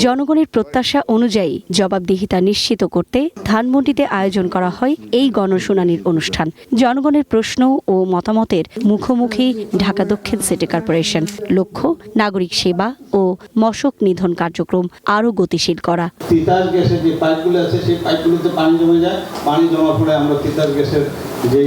জনগণের প্রত্যাশা অনুযায়ী জবাবদিহিতা নিশ্চিত করতে ধানমন্ডিতে আয়োজন করা হয় এই গণশুনানির অনুষ্ঠান। জনগণের প্রশ্ন ও মতামতের মুখোমুখি ঢাকা দক্ষিণ সিটি কর্পোরেশন। লক্ষ্য নাগরিক সেবা ও মশক নিধন কার্যক্রম আরও গতিশীল করা। তিতাস গ্যাসের যে পাইপগুলো আছে সেই পাইপগুলোতে পানি জমে যায়, পানি জমা পড়ে আমরা তিতাস গ্যাসের যে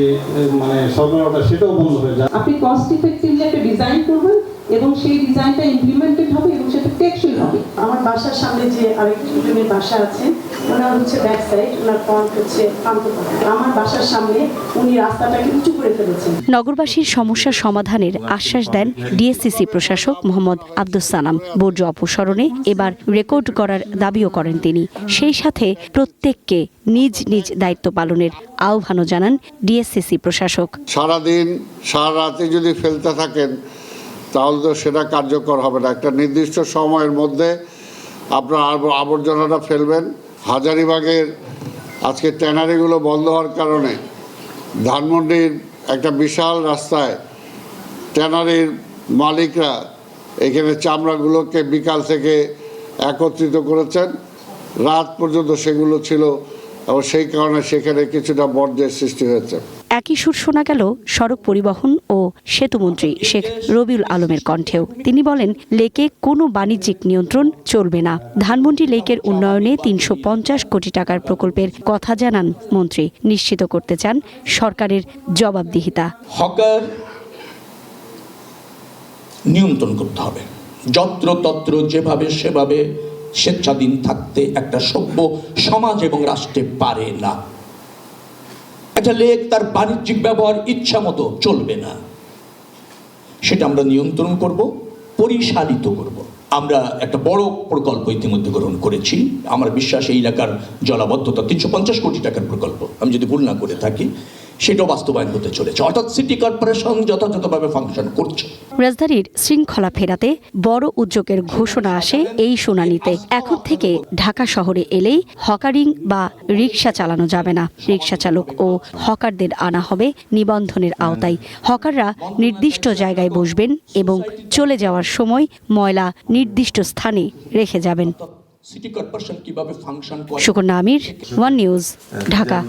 সরবরাহটা সেটাও বন্ধ হয়ে যায়। আপনি কস্ট ইফেক্টিভলি একটা ডিজাইন করবেন এবং সেই ডিজাইনটা ইমপ্লিমেন্টেড হবে এবং সেটা টেকসই হবে। আমার বাসার সামনে যে আরেকজনের বাসা আছে, ওনার হচ্ছে ব্যাক সাইড, ওনার ফ্রন্ট হচ্ছে পান্তপাড়া। আমার বাসার সামনে উনি রাস্তাটাকে উঁচু করে ফেলেছেন। নগরবাসীর সমস্যা সমাধানের আশ্বাস দেন ডিএসসিসি প্রশাসক মোহাম্মদ আব্দুস সালাম। বর্জ্য অপসারণে এবার রেকর্ড করার দাবিও করেন তিনি। সেই সাথে প্রত্যেককে নিজ নিজ দায়িত্ব পালনের আহ্বানও জানান ডিএসসিসি প্রশাসক। সারাদিন সারা রাতে যদি ফেলতে থাকেন তাহলে তো সেটা কার্যকর হবে না। একটা নির্দিষ্ট সময়ের মধ্যে আপনার আবর্জনাটা ফেলবেন। হাজারীবাগের আজকে ট্যানারিগুলো বন্ধ হওয়ার কারণে ধানমন্ডির একটা বিশাল রাস্তায় ট্যানারির মালিকরা এখানে চামড়াগুলোকে বিকাল থেকে একত্রিত করেছেন, রাত পর্যন্ত সেগুলো ছিল এবং সেই কারণে সেখানে কিছুটা বর্জ্যের সৃষ্টি হয়েছে। একই সুর শোনা গেল সড়ক পরিবহন ও সেতুমন্ত্রী শেখ রবিউল আলমের কণ্ঠেও। তিনি বলেন, লেকে কোনো বাণিজ্যিক নিয়ন্ত্রণ চলবে না। ধানমন্ডি লেকের উন্নয়নে ৩৫০ কোটি টাকার প্রকল্পের কথা জানান মন্ত্রী। নিশ্চিত করতে চান সরকারের জবাবদিহিতা। হকার নিয়ন্ত্রণ করতে হবে। যত্রতত্র যেভাবে সেভাবে স্বেচ্ছাধীন থাকতে একটা সভ্য সমাজ এবং রাষ্ট্রে পারে না। একটা লেক তার বাণিজ্যিক ব্যবহার ইচ্ছা মতো চলবে না, সেটা আমরা নিয়ন্ত্রণ করব, পরিচালিত করব। আমরা একটা বড় প্রকল্প ইতিমধ্যে গ্রহণ করেছি। আমার বিশ্বাস এই এলাকার জলাবদ্ধতা ৩৫০ কোটি টাকার প্রকল্প, আমি যদি ভুল না করে থাকি, সেটাও বাস্তবায়ন হতে চলেছে। অর্থাৎ সিটি কর্পোরেশন যথাযথভাবে ফাংশন করছে। রাজধানীর শৃঙ্খলা ফেরাতে বড় উদ্যোগের ঘোষণা আসে এই শুনানিতে। এখন থেকে ঢাকা শহরে এলেই হকারিং বা রিকশা চালানো যাবে না। রিকশা চালক ও হকারদের আনা হবে নিবন্ধনের আওতায়। হকাররা নির্দিষ্ট জায়গায় বসবেন এবং চলে যাওয়ার সময় ময়লা নির্দিষ্ট স্থানে রেখে যাবেন। সিটি কর্পোরেশন কিভাবে ফাংশন করে। সুকন্যা আমির, ওয়ান নিউজ, ঢাকা।